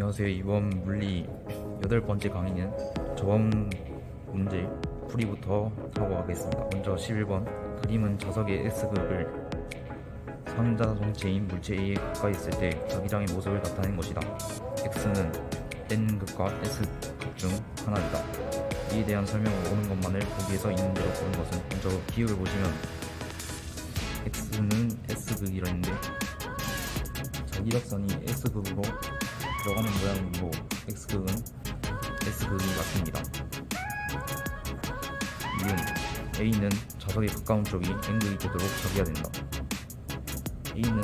안녕하세요. 이번 물리 8번째 강의는 저음 문제 풀이부터 하고 가겠습니다. 먼저 11번 그림은 자석의 S극을 상자성체인 물체 A에 가까이 있을 때 자기장의 모습을 나타낸 것이다. X는 N극과 S극 중 하나이다. 이에 대한 설명을 오는 것만을 보기에서 있는 대로 보는 것은 먼저 기억을 보시면 X는 S극이라는데 자기력선이 S극으로 들어가는 모양이고 X극은 S극이 맞습니다. 이은 A는 자석에 가까운 쪽이 N극이 되도록 자기화된다. A는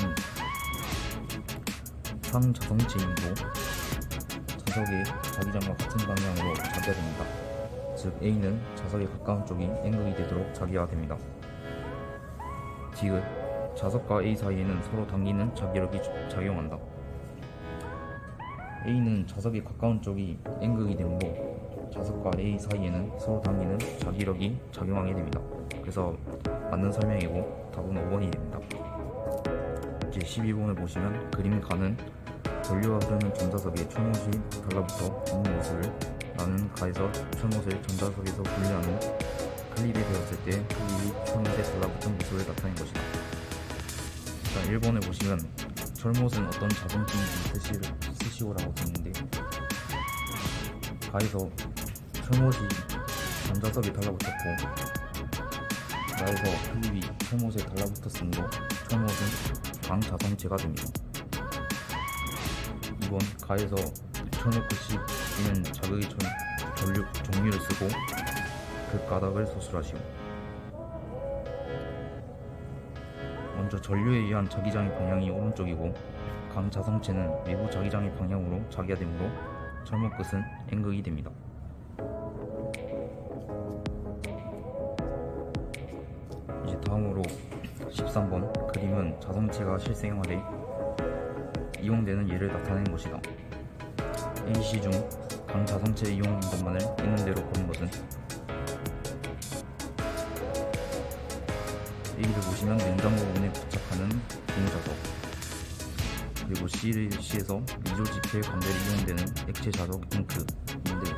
상자성체이고 자석의 자기장과 같은 방향으로 자기화됩니다. 즉 A는 자석에 가까운 쪽이 N극이 되도록 자기화됩니다. 디귿 자석과 A 사이에는 서로 당기는 자기력이 작용한다. A는 자석에 가까운 쪽이 N극이 되므로 자석과 A 사이에는 서로 당기는 자기력이 작용하게 됩니다. 그래서 맞는 설명이고 답은 5번이 됩니다. 이제 12번을 보시면 그림 가는 전류가 흐르는 전자석에 철못이 달라붙어 있는 모습을 나는 가에서 철못을 전자석에서 분리하는 클립이 되었을 때 클립이 철못에 달라붙은 모습을 나타낸 것이다. 자, 1번을 보시면 철못은 어떤 자성체인지 쓰시오라고 되어 있는데 가에서 철못이 전자석에 달라붙었고 나에서 클립이 철못에 달라붙었으므로 철못은 강자성체가 됩니다. 2번 가에서 철못 끝이 있는 자극의 종류를 쓰고 그 가닥을 소술하시오. 먼저 전류에 의한 자기장의 방향이 오른쪽이고 강자성체는 외부 자기장의 방향으로 자기화되므로 철못 끝은 N극이 됩니다. 이제 다음으로 13번 그림은 자성체가 실생활에 이용되는 예를 나타내는 것이다. AC 중 강자성체에 이용된 것만을 있는 대로 보는 것은 A를 보시면 냉장고 부분에 부착하는 고무자석, 그리고 C에서 미조직해 감대를 이용되는 액체 자석 잉크인데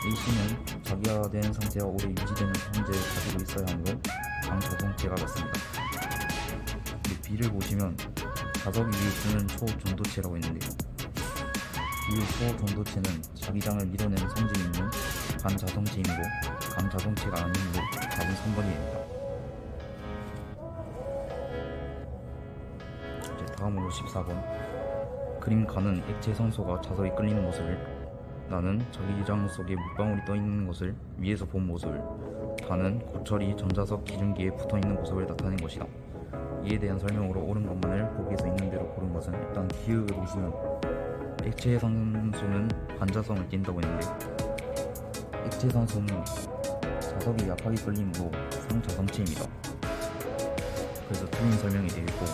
AC는 자기화된 상태가 오래 유지되는 성질을 가지고 있어야 하므로 강자성체가 맞습니다. B를 보시면 자석 위에 쓰는 초전도체라고 했는데 B의 초전도체는 자기장을 밀어내는 성질이 있는 반자성체이므로 강자성체가 아니므로 답은 3번이 됩니다. 다음으로 14번 그림 가는 액체 산소가 자석에 끌리는 모습을 나는 자기장 속에 물방울이 떠있는 것을 위에서 본 모습을 다는 고철이 전자석 기준기에 붙어있는 모습을 나타낸 것이다. 이에 대한 설명으로 옳은 것만을 보기에서 있는 대로 고른 것은 일단 기억을 보시면 액체 산소는 반자성을 띈다고 했는데 액체 산소는 자석이 약하게 끌림으로 상자성체입니다. 그래서 틀린 설명이 되겠고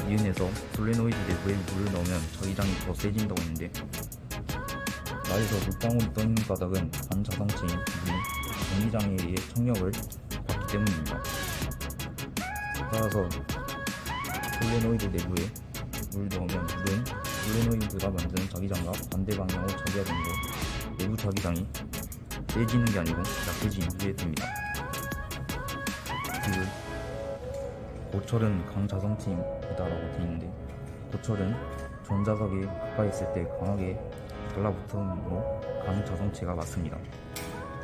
이은에서 솔레노이드 내부에 물을 넣으면 자기장이 더 세진다고 했는데 나에서 물방울이 떠있는 바닥은 반자성체인 물이 전기장에 의해 청력을 받기 때문입니다. 따라서 솔레노이드 내부에 물 넣으면 물은 솔레노이드가 만드는 자기장과 반대 방향으로 자기화되므로 내부 자기장이 세지는 게 아니고 약해지게 됩니다. 고철은 강자성체이다라고 되어 있는데 고철은 전자석에 가까이 있을 때 강하게 달라붙으므로 강자성체가 맞습니다.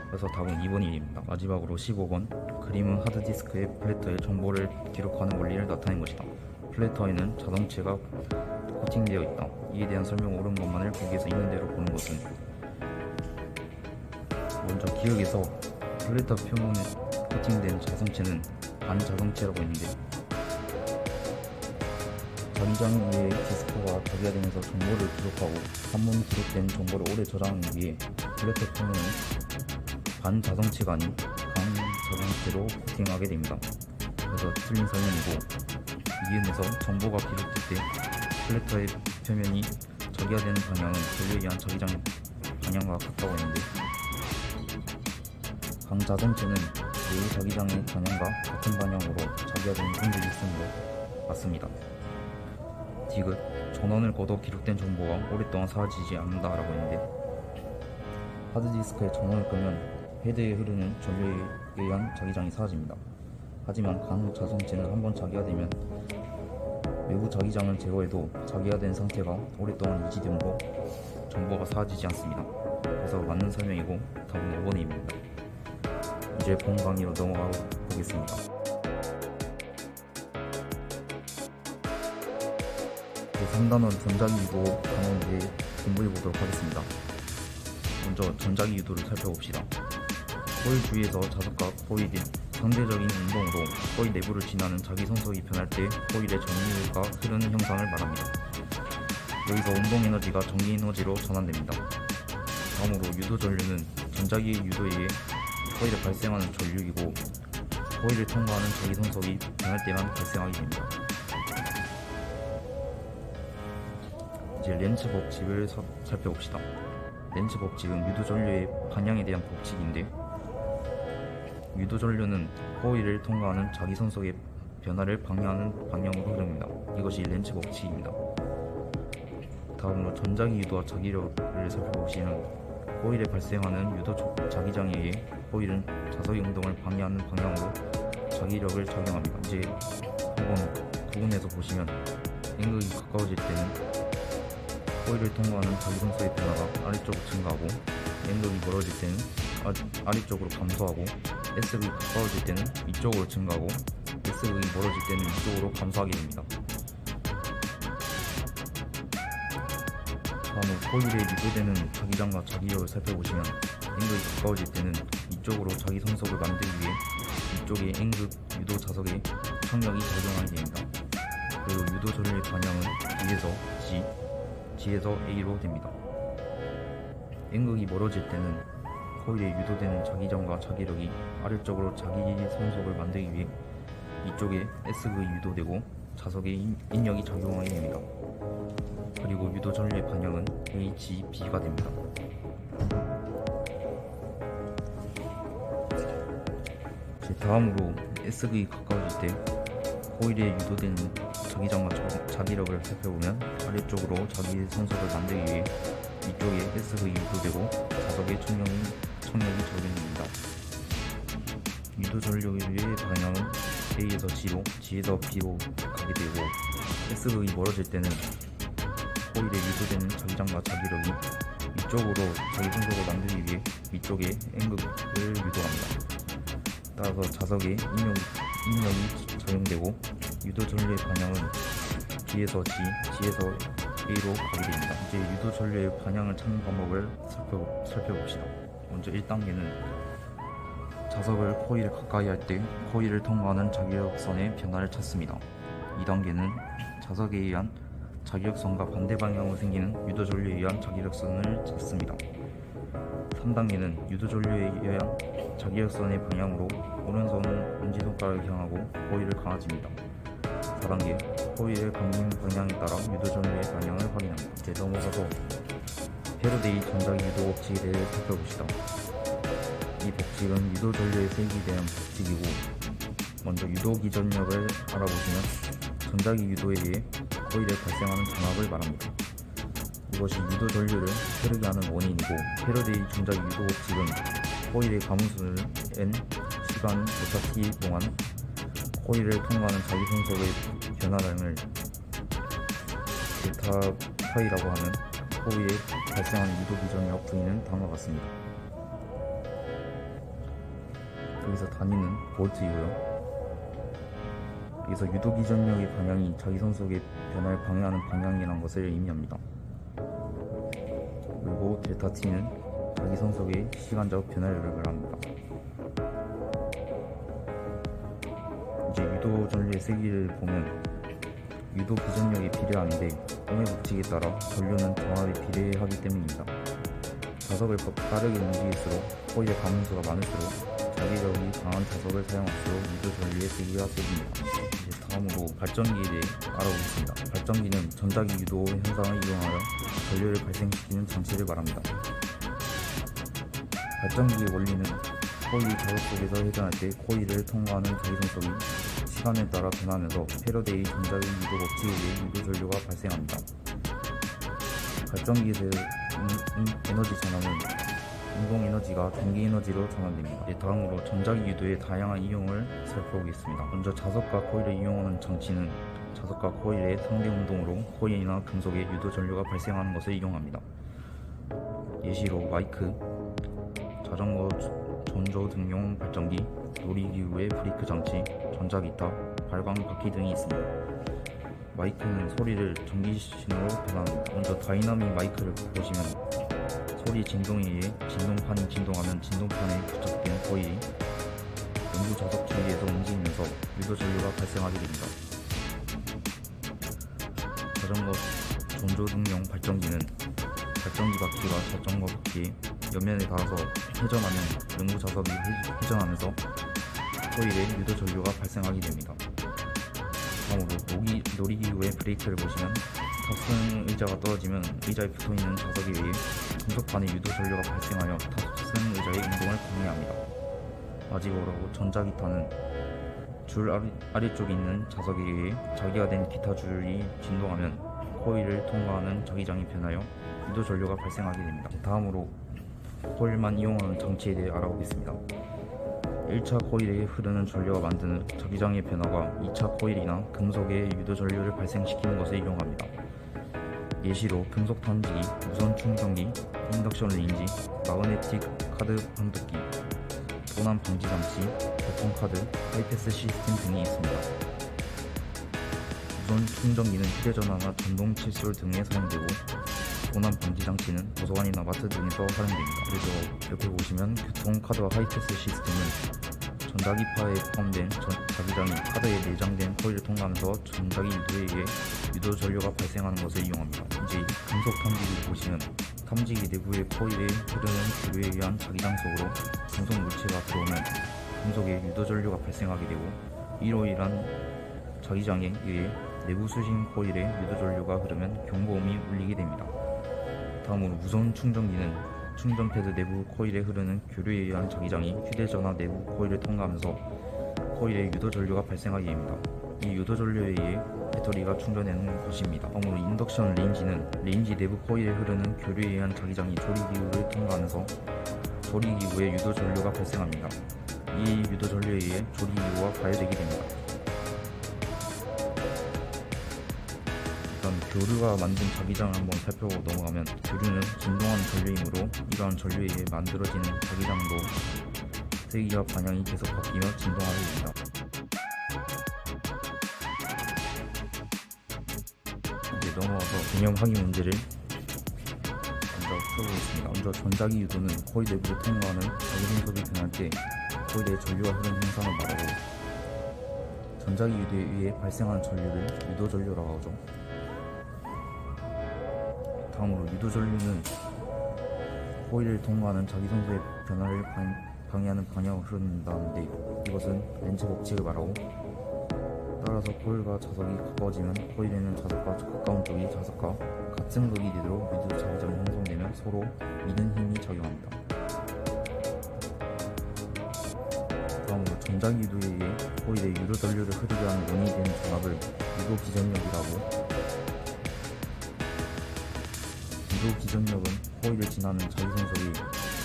그래서 답은 2번이 됩니다. 마지막으로 15번 그림은 하드디스크의 플래터에 정보를 기록하는 원리를 나타낸 것이다. 플래터에는 자성체가 코팅되어 있다. 이에 대한 설명 옳은 것만을 보기에서 있는 대로 보는 것은 먼저 기억에서 플래터 표면에 코팅된 자성체는 반자성체라고 했는데 자기장에 의해 디스크가 자기화되면서 정보를 기록하고 한 번 기록된 정보를 오래 저장하기 위해 플래터 표면은 반자성체가 아닌 강자성체로 코팅하게 됩니다. 그래서 틀린 설명이고 이은에서 정보가 기록될 때 플래터의 표면이 자기화되는 방향은 전류에 의한 자기장 방향과 같다고 했는데 강자성체는 외부 자기장의 방향과 같은 방향으로 자기화되는 성질이 있으므로 맞습니다. 디귿 전원을 꺼도 기록된 정보가 오랫동안 사라지지 않는다라고 했는데, 하드디스크에 전원을 끄면 헤드에 흐르는 전류에 의한 자기장이 사라집니다. 하지만 간 자성체는 한번 자기화되면 외부 자기장을 제거해도 자기화된 상태가 오랫동안 유지되므로 정보가 사라지지 않습니다. 그래서 맞는 설명이고 답은 5번입니다. 이제 본 강의로 넘어가 보겠습니다. 3단원 전자기 유도 단원에 대해 공부해 보도록 하겠습니다. 먼저 전자기 유도를 살펴봅시다. 코일 주위에서 자석과 코일이 상대적인 운동으로 코일 내부를 지나는 자기성속이 변할 때 코일의 전류가 흐르는 현상을 말합니다. 여기서 운동 에너지가 전기 에너지로 전환됩니다. 다음으로 유도 전류는 전자기의 유도에 의해 코일에 발생하는 전류이고, 코일을 통과하는 자기성속이 변할 때만 발생하게 됩니다. 이제 렌츠 법칙을 살펴봅시다. 렌츠 법칙은 유도 전류의 방향에 대한 법칙인데, 유도 전류는 코일을 통과하는 자기성속의 변화를 방해하는 방향으로 흐릅니다. 이것이 렌츠 법칙입니다. 다음으로 전자기 유도와 자기력을 살펴보시면, 코일에 발생하는 유도 자기장에 의해 코일은 자석의 운동을 방해하는 방향으로 자기력을 작용합니다. 이제 한번 구분해서 보시면, N극이 가까워질 때는 코일을 통과하는 자기성속의 변화가 아래쪽으로 증가하고, N극이 멀어질 때는 아래쪽으로 감소하고, S극이 가까워질 때는 이쪽으로 증가하고, S극이 멀어질 때는 이쪽으로 감소하게 됩니다. 다음은 코일에 유도되는 자기장과 자기력을 살펴보시면, N극이 가까워질 때는 이쪽으로 자기 성속을 만들기 위해 이쪽의 N극 유도 자석에 청력이 작용하게 됩니다. 그리고 유도 전류의 방향은 B에서 G, G에서 A로 됩니다. N극이 멀어질 때는 코일에 유도되는 자기장과 자기력이 아래쪽으로 자기 성속을 만들기 위해 이쪽에 S극이 유도되고 자석에 인력이 작용하게 됩니다. 그리고 유도 전류의 방향은 HB가 됩니다. 다음으로 S극이 가까워질 때 코일에 유도되는 자기장과 자기력을 살펴보면, 아래쪽으로 자기 성속을 만들기 위해 이쪽에 S극이 유도되고 자석에 청력이 적용됩니다. 유도 전류의 방향은 A에서 G로, G에서 B로 가게 되고, S극이 멀어질 때는 코일에 유도되는 자기장과 자기력이 이쪽으로 자기 성속을 만들기 위해 이쪽에 N극을 유도합니다. 따라서 자석에 인력이 작용되고, 유도 전류의 방향은 G에서 G, G에서 A로 가게 됩니다. 이제 유도 전류의 방향을 찾는 방법을 살펴봅시다. 먼저 1단계는 자석을 코일에 가까이 할 때 코일을 통과하는 자기력선의 변화를 찾습니다. 2단계는 자석에 의한 자기력선과 반대 방향으로 생기는 유도 전류에 의한 자기력선을 찾습니다. 3단계는 유도 전류에 의한 자기력선의 방향으로 오른손은 엄지손가락을 향하고 코일을 강아집니다. 4단계, 코일의 감긴 방향에 따라 유도 전류의 방향을 확인합니다. 이제 넘어가서 패러데이 전자기 유도 법칙에 대해 살펴봅시다. 이 법칙은 유도 전류의 세기에 대한 법칙이고, 먼저 유도 기전력을 알아보시면 전자기 유도에 의해 코일에 발생하는 전압을 말합니다. 이것이 유도 전류를 흐르게 하는 원인이고, 패러데이 전자기 유도 법칙은 코일의 가문수는 N 시간 데타 t 동안 코일을 통과하는 자기 성속의 변화량을 데타 파이라고 하는 코일에 발생하는 유도 기전력 V는 다음과 같습니다. 여기서 단위는 볼트이고요. 여기서 유도 기전력의 방향이 자기 성속의 변화를 방해하는 방향이라는 것을 의미합니다. 그리고 델타 t는 자기 성속의 시간적 변화를 말합니다. 이제 유도 전류의 세기를 보면 유도 기전력이 비례하는데, ohm의 법칙에 따라 전류는 정압에 비례하기 때문입니다. 자석을 빠르게 움직일수록 코일의 가문수가 많을수록 자기력이 강한 자석을 사용할수록 유도 전류의 세기가 세집니다. 이제 다음으로 발전기에 대해 알아보겠습니다. 발전기는 전자기 유도 현상을 이용하여 전류를 발생시키는 장치를 말합니다. 발전기의 원리는 코일 자석 속에서 회전할 때 코일을 통과하는 자기성속이 시간에 따라 변하면서 패러데이 전자의 유도 법칙에 의해 유도 전류가 발생합니다. 발전기에서의 에너지 전환은 운동 에너지가 전기 에너지로 전환됩니다. 다음으로 전자기 유도의 다양한 이용을 살펴보겠습니다. 먼저 자석과 코일을 이용하는 장치는 자석과 코일의 상대 운동으로 코일이나 금속의 유도 전류가 발생하는 것을 이용합니다. 예시로 마이크, 자전거 전조 등용 발전기, 놀이기구의 브레이크 장치, 전자기타, 발광 바퀴 등이 있습니다. 마이크는 소리를 전기 신호로 변환합니다. 먼저 다이나믹 마이크를 보시면 소리 진동에 의해 진동판이 진동하면 진동판에 부착된 코일이 연구 자석 주위에서 움직이면서 유도 전류가 발생하게 됩니다. 자전거 전조 등용 발전기는 발전기 바퀴가 자전거 바퀴의 옆면에 닿아서 회전하면 연구 자석이 회전하면서 코일에 유도 전류가 발생하게 됩니다. 다음으로 놀이기구의 브레이크를 보시면 탑승 의자가 떨어지면 의자에 붙어있는 자석에 의해 금속판에 유도 전류가 발생하여 탑승 의자의 운동을 방해합니다. 마지막으로 전자기타는 줄 아래쪽에 있는 자석에 의해 자기가 된 기타 줄이 진동하면 코일을 통과하는 자기장이 변하여 유도 전류가 발생하게 됩니다. 다음으로 코일만 이용하는 장치에 대해 알아보겠습니다. 1차 코일에 흐르는 전류가 만드는 자기장의 변화가 2차 코일이나 금속의 유도 전류를 발생시키는 것을 이용합니다. 예시로 금속 탐지기, 무선 충전기, 인덕션 레인지, 마그네틱 카드 판독기, 도난 방지 장치, 교통카드, 하이패스 시스템 등이 있습니다. 무선 충전기는 휴대전화나 전동 칫솔 등에 사용되고 도난 방지 장치는 도서관이나 마트 등에서 활용됩니다. 그래서 옆에 보시면 교통카드와 하이패스 시스템은 전자기파에 포함된 자기장이 카드에 내장된 코일을 통과하면서 전자기 유도에 의해 유도 전류가 발생하는 것을 이용합니다. 이제 금속 탐지기를 보시면 탐지기 내부의 코일에 흐르는 교류에 의한 자기장 속으로 금속 물체가 들어오면 금속에 유도 전류가 발생하게 되고 이로 인한 자기장에 의해 내부 수신 코일에 유도 전류가 흐르면 경고음이 울리게 됩니다. 다음으로 무선 충전기는 충전 패드 내부 코일에 흐르는 교류에 의한 자기장이 휴대전화 내부 코일을 통과하면서 코일에 유도 전류가 발생하게 됩니다. 이 유도 전류에 의해 배터리가 충전되는 것입니다. 다음으로 인덕션 레인지는 레인지 내부 코일에 흐르는 교류에 의한 자기장이 조리기구를 통과하면서 조리기구에 유도 전류가 발생합니다. 이 유도 전류에 의해 조리기구가 가열되게 됩니다. 교류가 만든 자기장을 한번 살펴보고 넘어가면 교류는 진동하는 전류이므로 이러한 전류에 의해 만들어지는 자기장도 세기와 방향이 계속 바뀌며 진동하게 됩니다. 이제 넘어와서 개념 확인 문제를 먼저 풀어보겠습니다. 먼저 전자기 유도는 코일 내부를 통과하는 자기성속이 변할 때 코일에 전류가 흐르는 현상을 말하고 전자기 유도에 의해 발생하는 전류를 유도 전류라고 하죠. 다음으로 유도 전류는 코일을 통과하는 자기성소의 변화를 방해하는 방향으로 흐른다는데 이것은 렌즈 법칙을 말하고 따라서 코일과 자석이 가까워지면 코일에는 자석과 가까운 쪽이 자석과 같은 극이 되도록 유도 자기장이 형성되면 서로 미는 힘이 작용합니다. 다음으로 전자기 유도에 의해 코일에 유도 전류를 흐르게 하는 원인이 되는 전압을 유도 기전력이라고 유도 기전력은 코일을 지나는 자기성속의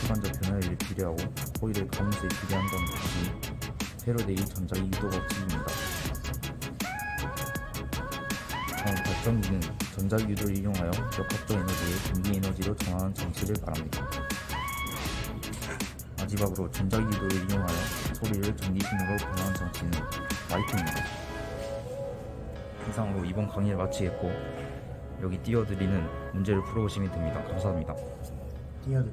시간적 변화에 비례하고 코일의 가능성에 비례한다는 것이 패러데이 전자기 유도 법칙입니다. 다음 발전기는 전자기 유도를 이용하여 역학적 에너지를 전기 에너지로 전환하는 장치를 말합니다. 마지막으로 전자기 유도를 이용하여 소리를 전기 신호로 변환하는 장치는 마이크입니다. 이상으로 이번 강의를 마치겠고 여기 띄워드리는 문제를 풀어보시면 됩니다. 감사합니다. 띄워드립니다.